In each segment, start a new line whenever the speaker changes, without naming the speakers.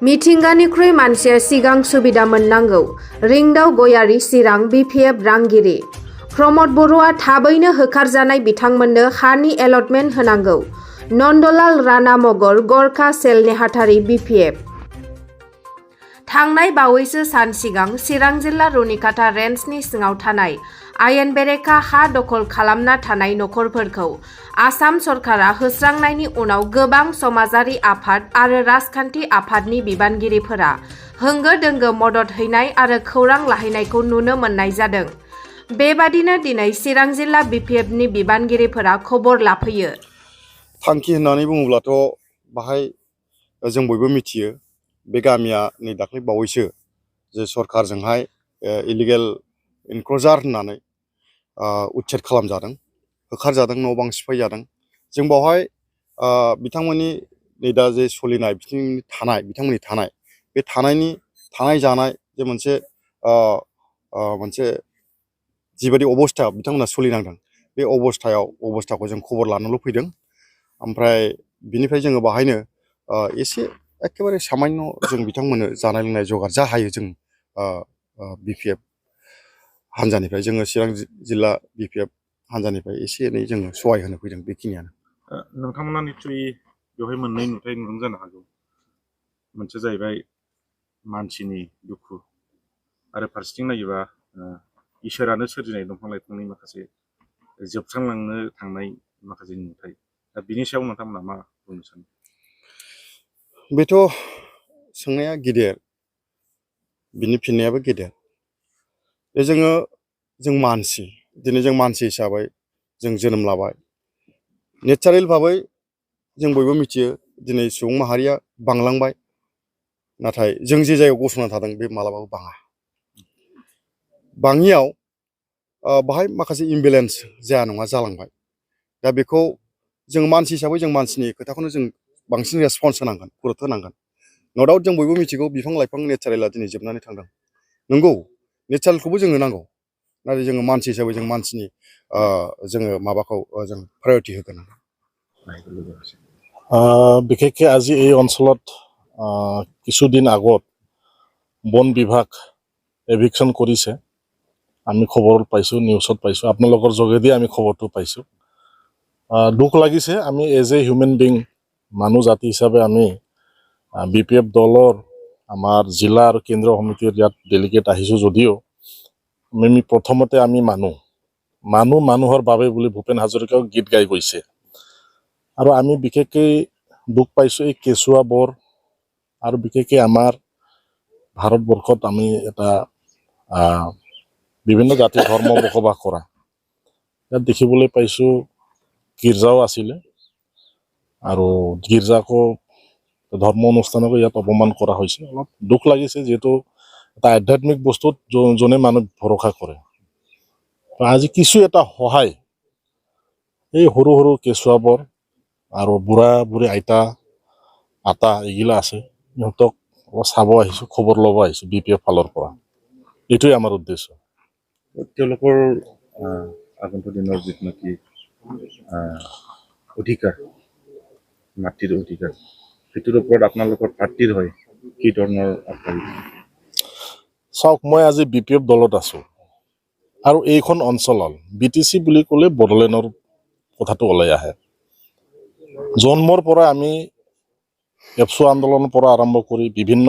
मिथिंगानिख्रुइ मानसिया सिगां सुबिदा मोननांगौ। रिंदाव गयारि चिरां बिपिएफ रांगिरि प्रमद बर'आ थाबैनो होखारजानाय बिथांमोननो हानि एलटमेन्ट होनांगौ। नन्दलाल राणा मगर गरखा सेल नेहाथारि बिपिएफ। थांनाय बावैसो सान सिगां चिरां जिल्ला रुनिकाटा रेन्जनि सिङाव थानाय आयेन बेरेखा हा दखल खालामना थानाय नखरफोरखौ आसाम सरकारा होस्रांनायनि उनाव गोबां समाजारि आफाद आरो राजखान्थि आफादनि बिबानगिरिफोरा होंगो दोंगो मदद हैनाय आरो खौरां लाहैनायखौ नुनो मोननाय जादों। बेबादिनो दिनै चिरां जिल्ला बिपिएफनि बिबानगिरिफोरा खबर लाफैयो।
थांखि होननानै बुङोब्लाथ' बाहाय जों बयबो मिथियो बे गामिया नै दाख्लै बावैसो जे सरकारजोंहाय इलिगेल इनक्ल'जार होननानै उच्छेद खालामजादों, होखारजादों, न' बां सिफायजादों। जों बावहाय बिथांमोननि नै दा जे सोलिनाय बिथांमोननि थानाय बे थानाय जानाय जे मोनसे जिबायदि अबस्था बिथांमोना सोलिनांदों बे अबस्थाखौ जों खबर लानोल' फैदों। ओमफ्राय बिनिफ्राय जोङो बाहायनो एसे एखेबारे सामान्य जों बिथांमोननो जानाय लोंनाय जगार जा हायो जों बिपिएफ हान्जानिफ्राय जोङो चिरां जिल्ला बिपिएफ हान्जानिफ्राय एसे एनै जोङो सहाय होनो फैदों। बेखिनियानो।
नोंथांमोना निस्सय बेवहाय मोननै नुथाय नुदों जानो हागौ। मोनसे जाहैबाय मानसिनि दुखु आरो फारसेथिं नायोबा इसोरानो सोरजिनाय दंफां लाइफांनि माखासे जोबस्रांलांनो थांनाय माखासे नुथाय। दा बिनि सायाव नोंथांमोना मा बुंनो सानो?
बेथ' सोंनाया गिदिर, बिनि फिननायाबो गेदेर। जों मानसि, दिनै जों मानसि हिसाबै जों जोनोम लाबाय। नेचारेल भाबै जों बयबो मिथियो दिनै सुबुं माहारिया बांलांबाय, नाथाय जों जे जायगायाव गसंना थादों बे मालाबाबो बाङा। बाङियाव बाहाय माखासे इमबेलेन्स जाया नङा जालांबाय। दा बेखौ जों मानसि हिसाबै जों मानसिनि खोथाखौनो जों बांसिन रेसपन्स होनांगोन, गुरुत्व होनांगोन। न' डाउट जों बयबो मिथिगौ बिफां लाइफां नेचारेला दिनै जोबनानै थांदों। नंगौ, नेचारेलखौबो जोंनो नांगौ, नाथाय जोङो मानसि हिसाबै जों मानसिनि जोङो माबाखौ जों प्रायरिटि होगोन।
বিশেষকৈ আজি এই অঞ্চলত কিছুদিন আগত বন বিভাগ এভিকশ্যন কৰিছে। আমি খবৰ পাইছোঁ, নিউজত পাইছোঁ, আপোনালোকৰ যোগেদি আমি খবৰটো পাইছোঁ। দুখ লাগিছে। আমি এজ এ হিউমেন বিং, মানুহ জাতি হিচাপে আমি বিপিএফ দলৰ আমাৰ জিলা আৰু কেন্দ্ৰীয় সমিতিৰ ইয়াত ডেলিগেট আহিছোঁ যদিও আমি প্ৰথমতে আমি মানুহৰ বাবে বুলি ভূপেন হাজৰিকাও গীত গাই গৈছে। আৰু আমি বিশেষকৈ দুখ পাইছোঁ এই কেঁচুৱা বৰ আৰু বিশেষকৈ আমাৰ ভাৰতবৰ্ষত আমি এটা বিভিন্ন জাতি ধৰ্ম বসবাস কৰা ইয়াত দেখিবলৈ পাইছোঁ গীৰ্জাও আছিলে আৰু গীৰ্জাকো ধৰ্ম অনুষ্ঠানকো ইয়াত অপমান কৰা হৈছে। অলপ দুখ লাগিছে, যিহেতু এটা আধ্যাত্মিক বস্তুত যোনে মানুহ ভৰসা কৰে। আজি কিছু এটা সহায় এই সৰু সৰু কেঁচুৱাবোৰ আৰু বুঢ়া বুঢ়ী আটা এইগিলা আছে, সিহঁতক চাব আহিছোঁ, খবৰ ল'ব আহিছোঁ বিপিএফ ফালৰ পৰা। এইটোৱে আমাৰ উদ্দেশ্য।
তেওঁলোকৰ আগন্তুক দিনৰ যিটো নেকি অধিকাৰ, মাটিৰ অধিকাৰ, সেইটোৰ ওপৰত আপোনালোকৰ প্ৰাৰ্থীৰ হয় কি ধৰণৰ আগবাঢ়িব?
চাওক, মই আজি বিপিএফ দলত আছোঁ আৰু এইখন অঞ্চলত বিটিচি বুলি ক'লে বড়োলেণ্ডৰ কথাটো ওলাই আহে। জন্মৰ পৰা আমি এপছু আন্দোলনৰ পৰা আৰম্ভ কৰি বিভিন্ন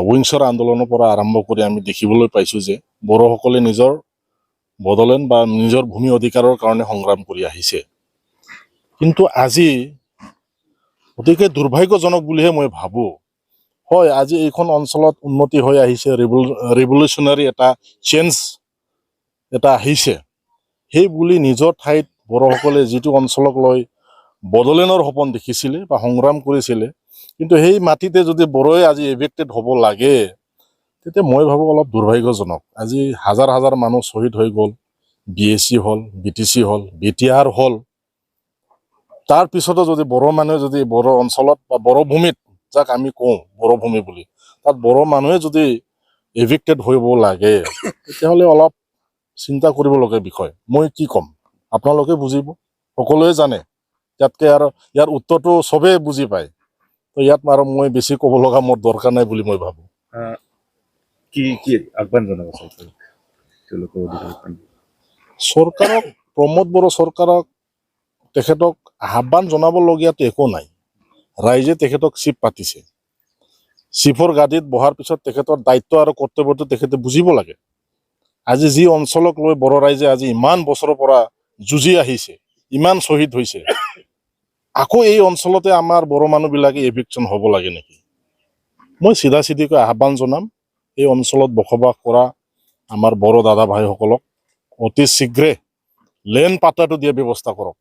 উইংছৰ আন্দোলনৰ পৰা আৰম্ভ কৰি আমি দেখিবলৈ পাইছোঁ যে বড়োসকলে নিজৰ বড়োলেণ্ড বা নিজৰ ভূমি অধিকাৰৰ কাৰণে সংগ্ৰাম কৰি আহিছে। কিন্তু আজি অতিকে দুৰ্ভাগ্যজনক বুলিহে মই ভাবোঁ। হয়, আজি এইখন অঞ্চলত উন্নতি হৈ আহিছে, ৰিভলিউচনাৰী এটা চেঞ্জ এটা আহিছে। সেই বুলি নিজৰ ঠাইত বড়োসকলে যিটো অঞ্চলক লৈ বড়োলেণ্ডৰ সপোন দেখিছিলে বা সংগ্ৰাম কৰিছিলে, কিন্তু সেই মাটিতে যদি বড়োৱে আজি এভিক্টেড হ'ব লাগে, তেতিয়া মই ভাবোঁ অলপ দুৰ্ভাগ্যজনক। আজি হাজাৰ হাজাৰ মানুহ শ্বহীদ হৈ গ'ল, বিএচি হ'ল, বিটিচি হ'ল, বিটিআৰ হ'ল। তাৰপিছতো যদি বড়ো মানুহে যদি বড়ো অঞ্চলত বা বড়ো ভূমিত, যাক আমি কওঁ বড়ো ভূমি বুলি, তাত বড়ো মানুহে যদি এভিক্টেড হ'ব লাগে, তেতিয়াহ'লে অলপ চিন্তা কৰিবলগীয়া বিষয়। মই কি ক'ম, আপোনালোকে বুজিব, সকলোৱে জানে। ইয়াতকৈ আৰু ইয়াৰ উত্তৰটো চবেই বুজি পায়। তো ইয়াত আৰু মই বেছি ক'ব লগা মোৰ দৰকাৰ নাই বুলি মই ভাবোঁ।
কি আহ্বান জনাব চৰকাৰক তেওঁলোকৰ অধিকাৰ?
চৰকাৰক, প্ৰমোদ বড়ো চৰকাৰক তেখেতক আহ্বান জনাবলগীয়াতো একো নাই। ৰাইজে তেখেতক চিফ পাতিছে। চিফৰ গাদীত বহাৰ পিছত তেখেতৰ দায়িত্ব আৰু কৰ্তব্যটো তেখেতে বুজিব লাগে। আজি যি অঞ্চলক লৈ বড়ো ৰাইজে আজি ইমান বছৰৰ পৰা যুঁজি আহিছে, ইমান শ্বহীদ হৈছে, আকৌ এই অঞ্চলতে আমাৰ বড়ো মানুহবিলাকে এভিকশ্যন হ'ব লাগে নেকি? মই চিধা চিধিকৈ আহ্বান জনাম এই অঞ্চলত বসবাস কৰা আমাৰ বড়ো দাদা ভাইসকলক অতি শীঘ্ৰে লেণ্ড পাট্টাটো দিয়া ব্যৱস্থা কৰক।